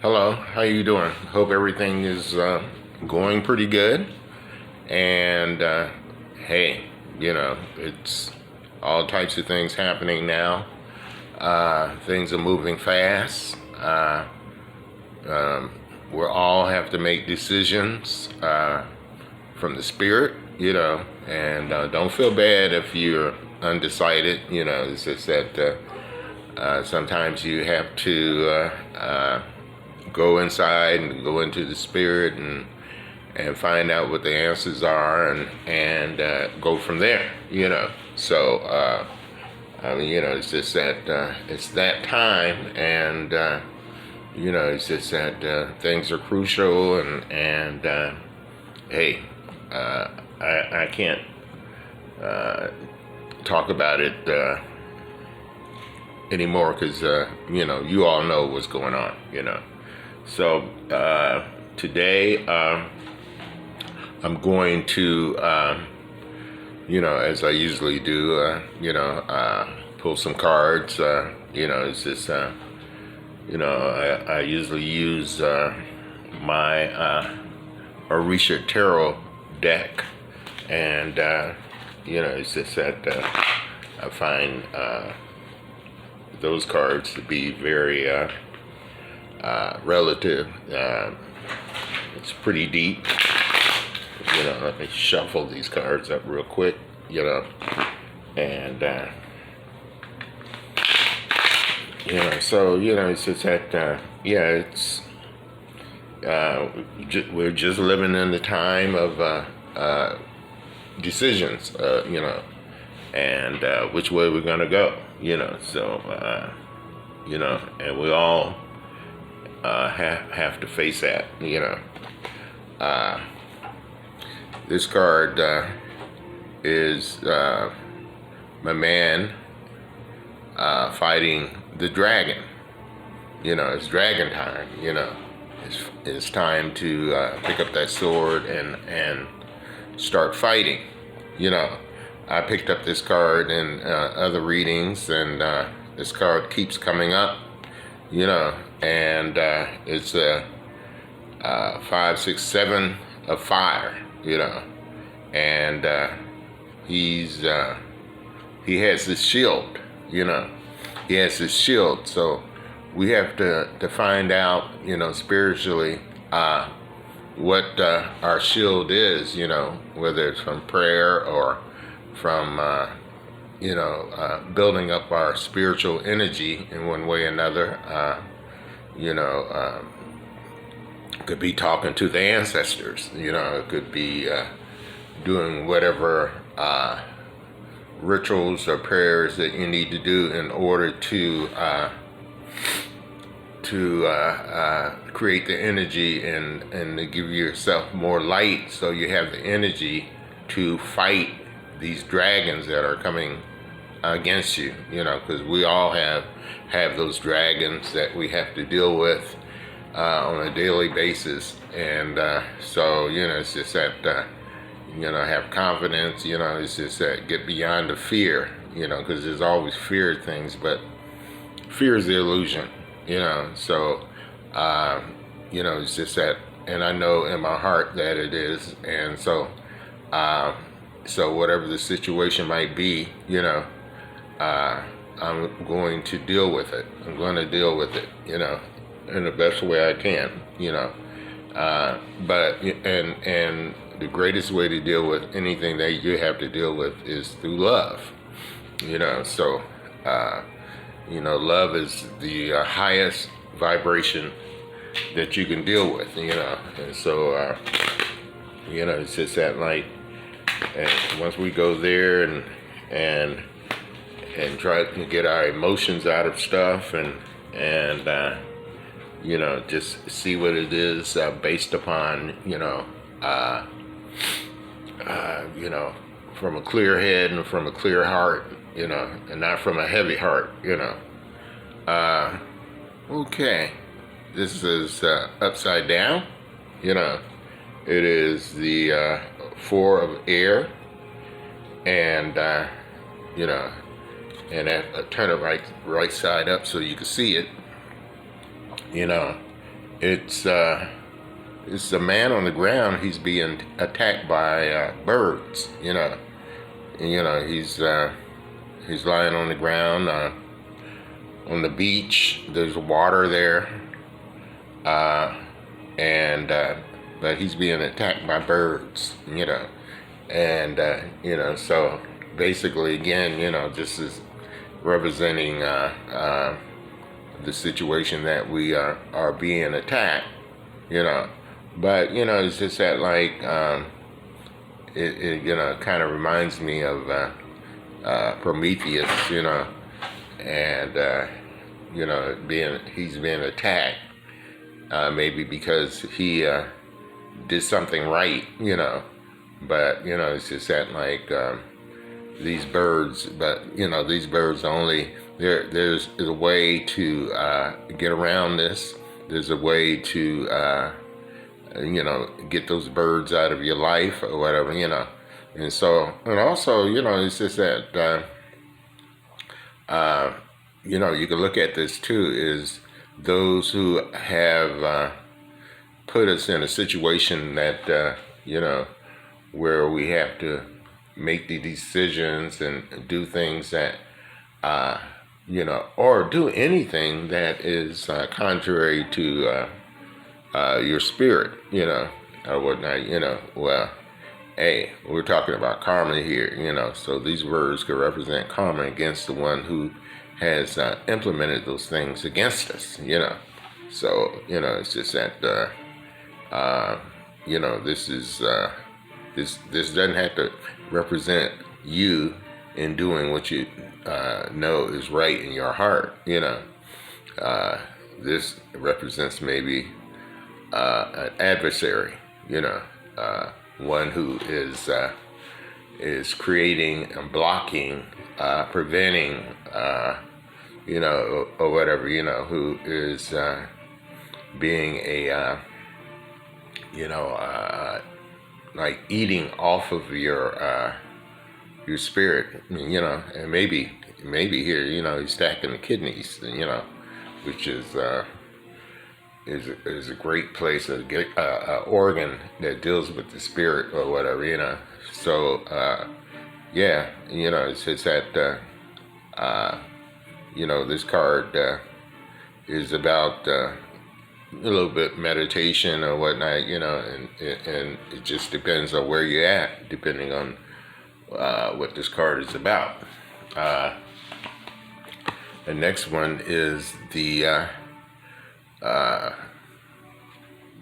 Hello, how you doing? Hope everything is going pretty good. And hey, it's all types of things happening now. Things are moving fast. Um, we all have to make decisions from the spirit, and don't feel bad if you're undecided. It's just that sometimes you have to go inside and go into the spirit and find out what the answers are and go from there. So it's just that it's that time, and it's just that things are crucial, and hey, I can't talk about it anymore because you all know what's going on. So today I'm going to as I usually do, pull some cards. It's just I usually use my Orisha Tarot deck, and it's just that I find those cards to be very relative. It's pretty deep. Let me shuffle these cards up real quick. And so it's just that it's we're just living in the time of decisions. And which way we're gonna go. So and we all have to face that. This card is my man fighting the dragon. It's dragon time. It's time to pick up that sword and start fighting. I picked up this card in other readings, and this card keeps coming up. And it's a 5, 6, 7 of fire. And he has this shield. He has this shield. So we have to find out, spiritually, what our shield is. Whether it's from prayer or from building up our spiritual energy in one way or another. Could be talking to the ancestors. It could be doing whatever rituals or prayers that you need to do in order to create the energy and to give yourself more light, so you have the energy to fight these dragons that are coming against you. Because we all have those dragons that we have to deal with on a daily basis. And so it's just that have confidence. It's just that get beyond the fear. Because there's always fear of things, but fear is the illusion. So it's just that, and I know in my heart that it is. And so so whatever the situation might be, I'm going to deal with it. I'm going to deal with it, in the best way I can, but and the greatest way to deal with anything that you have to deal with is through love. So love is the highest vibration that you can deal with. And so it's just that, like, and once we go there and try to get our emotions out of stuff and just see what it is based upon from a clear head and from a clear heart, and not from a heavy heart. Okay, this is upside down. It is the 4 of air, and and turn it right side up so you can see it. it's a man on the ground. He's being attacked by birds. He's lying on the ground on the beach. There's water there, and but he's being attacked by birds. And so basically, again, this is representing the situation that we are being attacked. But it's just that, like, it kind of reminds me of Prometheus, and he's being attacked, maybe because he did something right, but it's just that, like, these birds, but these birds only, there's a way to get around this. There's a way to get those birds out of your life or whatever, and so, and also, it's just that you can look at this too, is those who have put us in a situation that where we have to make the decisions and do things that or do anything that is contrary to your spirit, or whatnot, well, hey, we're talking about karma here, so these words could represent karma against the one who has implemented those things against us, so, it's just that, this is, this doesn't have to represent you in doing what you know is right in your heart, this represents maybe an adversary, one who is creating and blocking, preventing, or whatever, who is being a, like eating off of your spirit, and maybe here, he's stacking the kidneys, which is a great place to get organ that deals with the spirit or whatever, so yeah, it's just that this card is about a little bit meditation or whatnot, and it just depends on where you're at, depending on what this card is about. The next one is the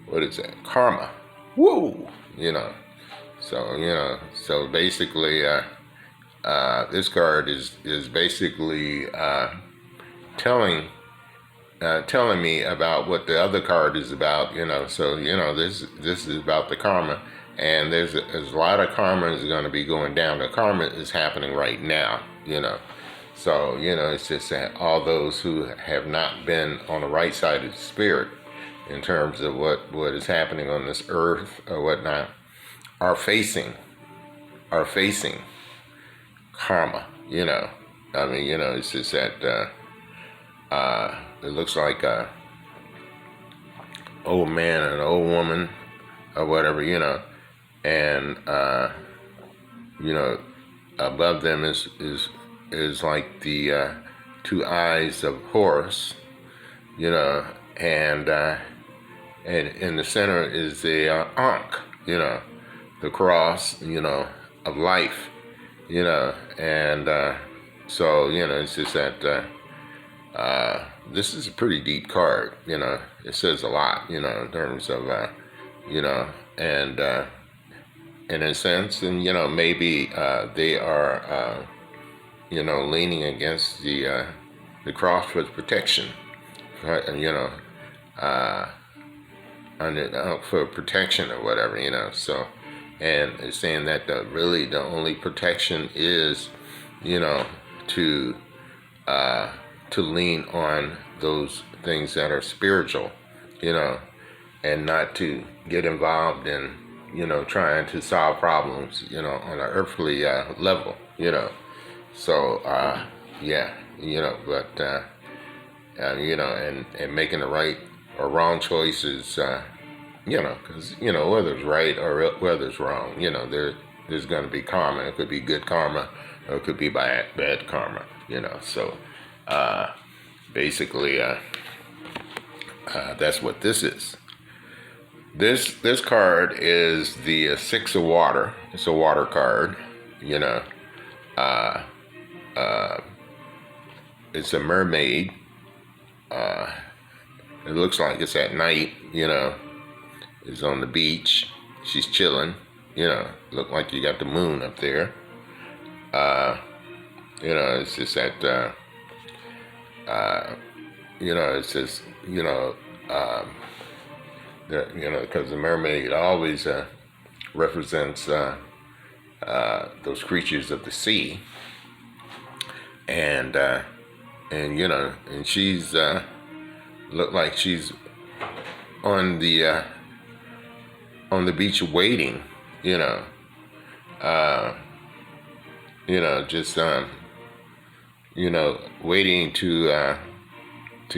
what is that? Karma. Woo! So basically, this card is basically telling me about what the other card is about, so this is about the karma, and there's a lot of karma is going to be going down. The karma is happening right now, so it's just that all those who have not been on the right side of the spirit in terms of what is happening on this earth or whatnot are facing karma, it's just that it looks like a old man and an old woman or whatever, and above them is like the two eyes of Horus, and in the center is the Ankh, the cross, of life, and so it's just that this is a pretty deep card, it says a lot, in terms of and in a sense, and maybe they are leaning against the cross for protection, for protection or whatever, so, and it's saying that really the only protection is to lean on those things that are spiritual, and not to get involved in trying to solve problems on an earthly level, so yeah, but and making the right or wrong choices, because whether it's right or whether it's wrong, there's going to be karma. It could be good karma, or it could be bad karma. So basically, that's what this is. This card is the Six of Water. It's a water card. Uh, uh, it's a mermaid. It looks like it's at night. It's on the beach. She's chilling. Look like you got the moon up there. It's just that. It's just because the mermaid always represents those creatures of the sea, and she's look like she's on the beach waiting, just waiting to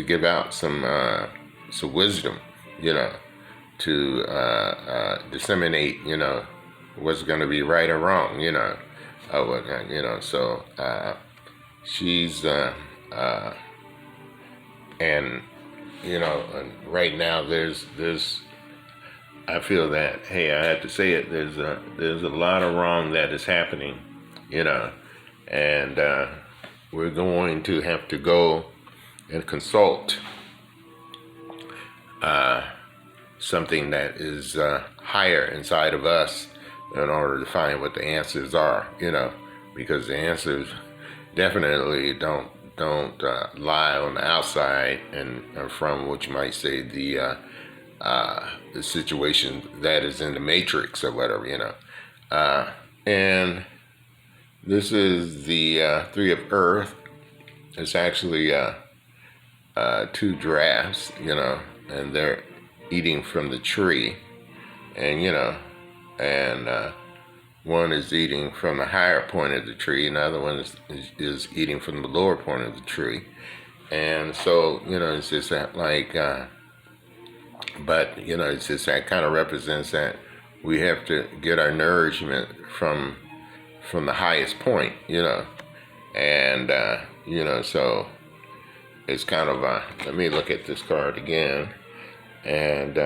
give out some wisdom, to disseminate, what's going to be right or wrong, So she's and right now there's I feel that, hey, I have to say it, there's a lot of wrong that is happening, and we're going to have to go and consult something that is higher inside of us in order to find what the answers are, because the answers definitely don't lie on the outside and from what you might say the situation that is in the matrix or whatever, and this is the Three of Earth. It's actually two giraffes, and they're eating from the tree, and one is eating from the higher point of the tree, and the other one is eating from the lower point of the tree, and so it's just that but it's just that kind of represents that we have to get our nourishment from the highest point, and so it's kind of let me look at this card again, and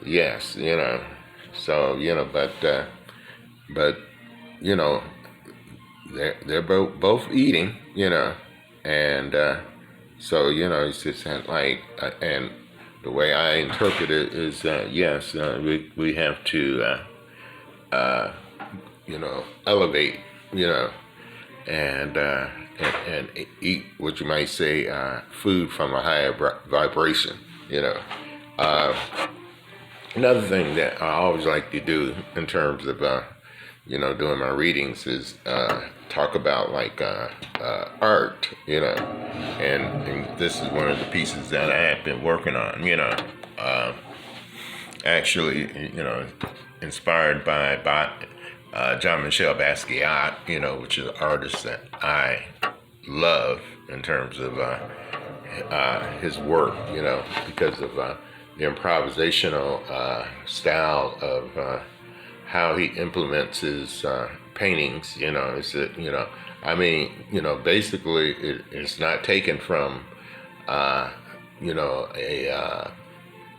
yes, so but they're both eating, and so it's just that and the way I interpret it is that yes, we have to elevate, and eat what you might say food from a higher vibration, Another thing that I always like to do in terms of doing my readings is talk about art, and this is one of the pieces that I have been working on, actually, inspired by Jean-Michel Basquiat, which is an artist that I love in terms of his work, because of the improvisational style of how he implements his paintings. Basically it's not taken from a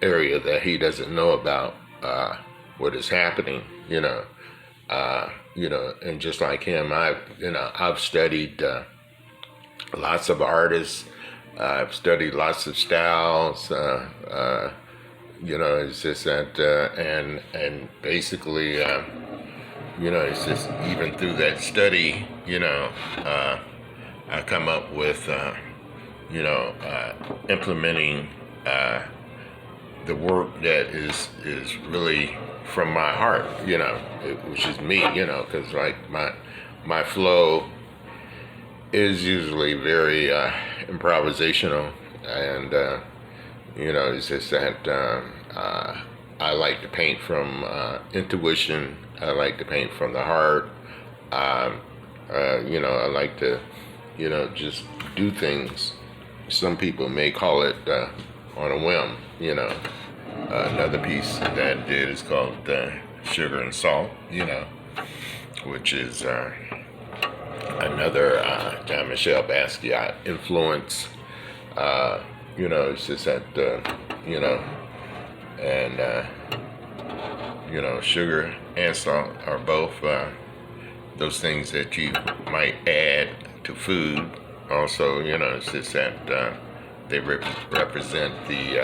area that he doesn't know about what is happening, and just like him, I've studied lots of artists. I've studied lots of styles. It's just that, and basically, it's just even through that study, I come up with, implementing the work that is really from my heart, which is me, because my flow is usually very improvisational, and it's just that I like to paint from intuition. I like to paint from the heart. I like to just do things. Some people may call it on a whim, another piece that I did is called Sugar and Salt, which is another Jean-Michel Basquiat influence. It's just that, and sugar and salt are both those things that you might add to food. Also, it's just that they represent the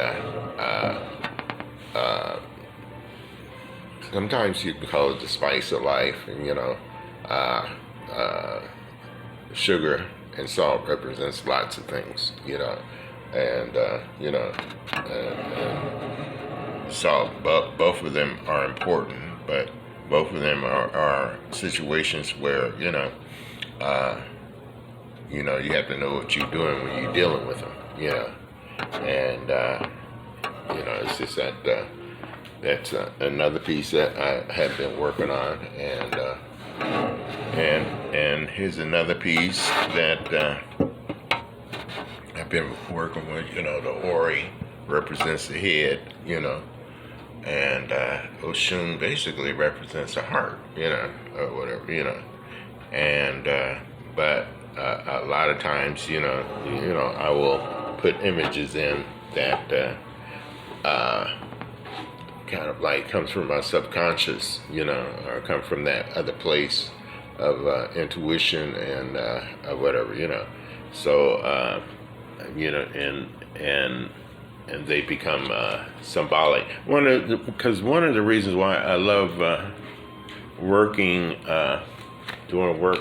sometimes you can call it the spice of life, and uh, sugar and salt represents lots of things, and salt. Both of them are important, but both of them are situations where you have to know what you're doing when you're dealing with them, and it's just that that's another piece that I have been working on, and here's another piece that I've been working with. The Ori represents the head, and Oshun basically represents the heart, or whatever, and but a lot of times, I will put images in that kind of like comes from my subconscious, or come from that other place of intuition and whatever, So, and they become symbolic. Because one of the reasons why I love doing work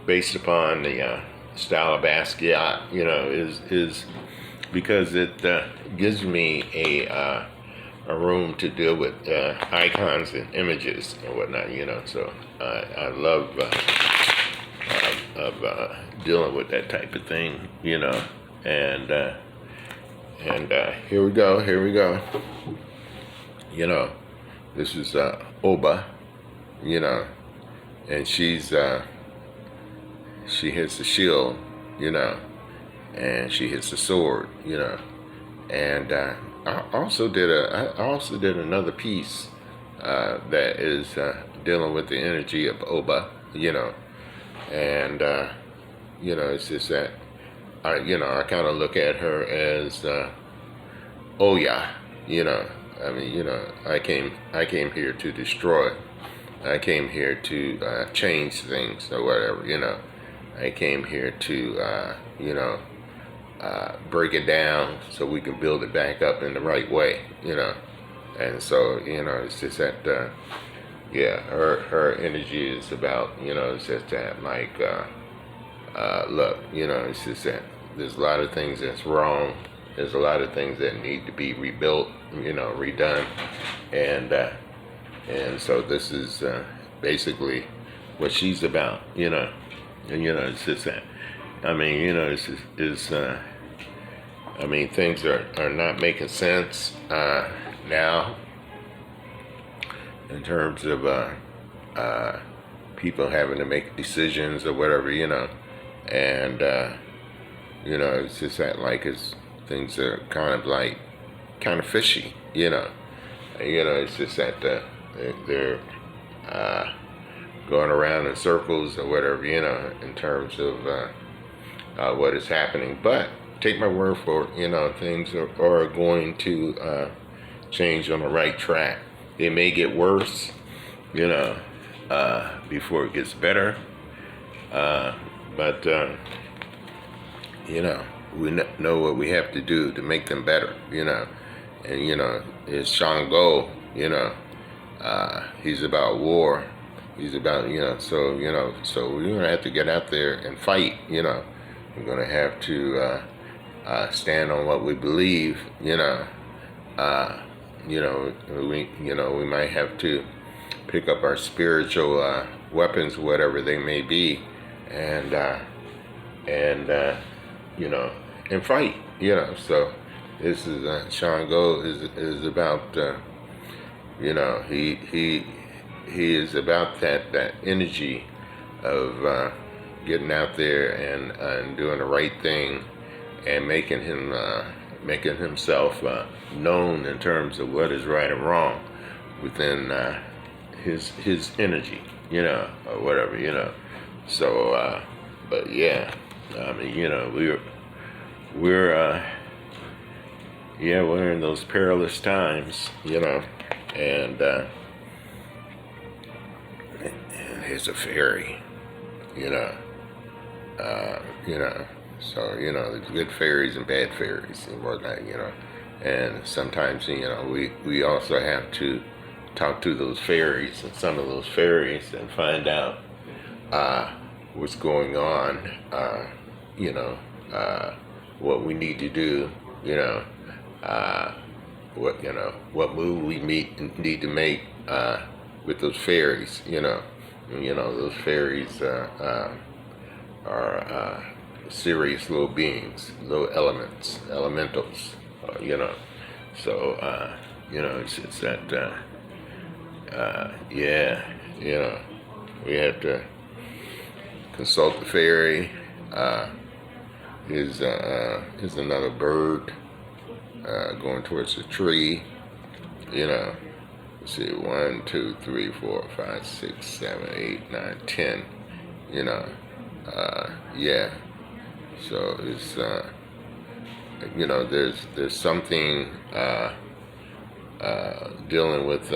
based upon the style of Basquiat, is because it gives me a room to deal with icons and images and whatnot, So I love dealing with that type of thing, and here we go. This is Oba, and she hits the shield, and she hits the sword, and I also did another piece that is dealing with the energy of Oba, and it's just that I kind of look at her as Oya, I came here to destroy. I came here to change things or whatever, I came here to break it down so we can build it back up in the right way, and so it's just that her energy is about it's just that like look, it's just that there's a lot of things that's wrong. There's a lot of things that need to be rebuilt, redone, and so this is basically what she's about, and it's just that. Things are not making sense now in terms of people having to make decisions or whatever, and it's just that like things are kind of fishy, it's just that they're going around in circles or whatever, in terms of what is happening. But take my word for it, things are going to change on the right track. They may get worse, before it gets better. But we know what we have to do to make them better, and it's Shango, he's about war. He's about, so we're gonna have to get out there and fight, We're gonna have to stand on what we believe, we might have to pick up our spiritual weapons, whatever they may be, and fight, So this is Shango is about, he is about that energy of getting out there and doing the right thing and making him making himself known in terms of what is right and wrong within his energy, or whatever, So, but yeah, I mean, we're yeah, we're in those perilous times, and here's a fairy, you know, so there's good fairies and bad fairies and whatnot, and sometimes we also have to talk to those fairies and some of those fairies and find out what's going on, what we need to do, what move we need to make with those fairies, those fairies are serious little beings, little elementals, So, it's just that, yeah, we have to consult the fairy. Here's another bird going towards the tree. Let's see, 1, 2, 3, 4, 5, 6, 7, 8, 9, 10. Yeah. So it's there's something dealing with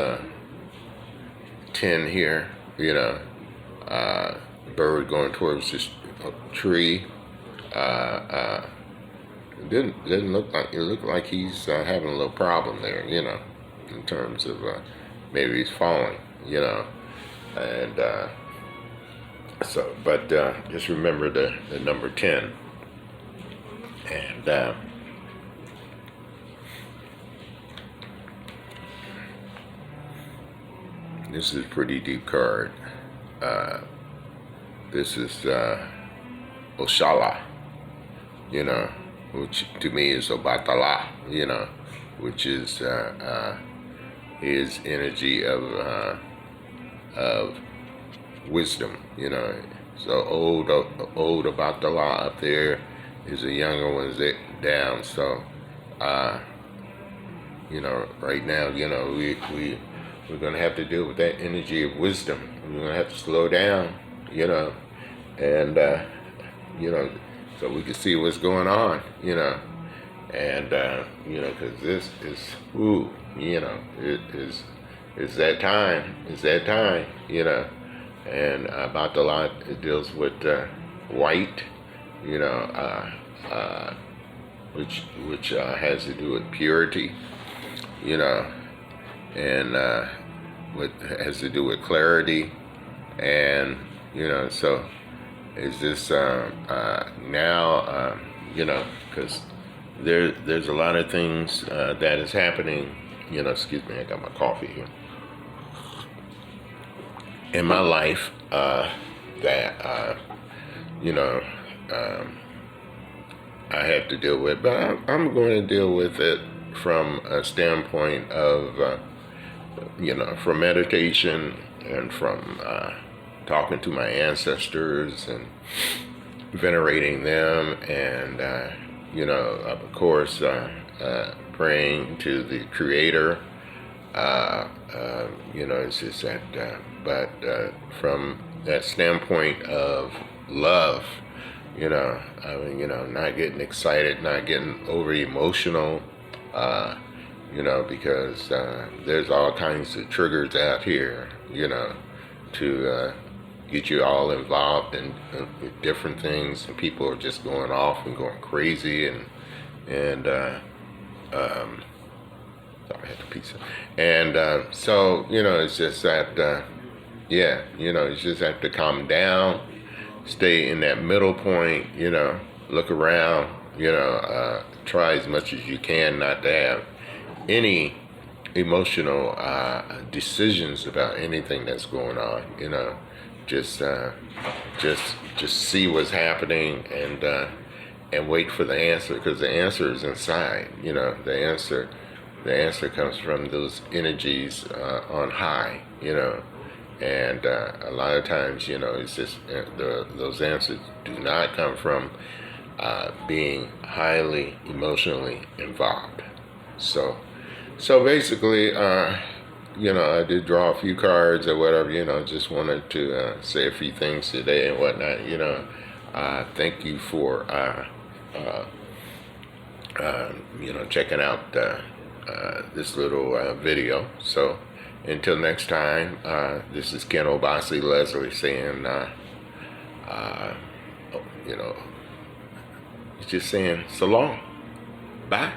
10 here. Bird going towards this tree. It didn't look like it looked like he's having a little problem there, in terms of maybe he's falling, and so. But just remember the number 10, and this is a pretty deep card. This is Oshala, which to me is Obatala, which is his energy of wisdom, So old Obatala up there is a younger one's down. So, right now, we're gonna have to deal with that energy of wisdom. We're gonna have to slow down, and so we can see what's going on, and because this is, it is, it's that time, and about the lot it deals with white, which has to do with purity, and what has to do with clarity, and so is this now, because there's a lot of things that is happening, excuse me, I got my coffee here, in my life that I have to deal with, but I'm going to deal with it from a standpoint of from meditation and from talking to my ancestors and venerating them, and of course praying to the Creator. It's just that, but from that standpoint of love, not getting excited, not getting over emotional, because there's all kinds of triggers out here, to get you all involved in different things, and people are just going off and going crazy, and sorry, I had a pizza, and so it's just that, you just have to calm down, stay in that middle point, look around, try as much as you can not to have any emotional decisions about anything that's going on, just see what's happening, and wait for the answer, because the answer is inside. The answer comes from those energies on high, and a lot of times, it's just those answers do not come from being highly emotionally involved. So, so basically, I did draw a few cards or whatever. Just wanted to say a few things today and whatnot. Thank you for checking out this little video. So until next time, this is Ken Obasi Leslie saying, just saying so long. Bye.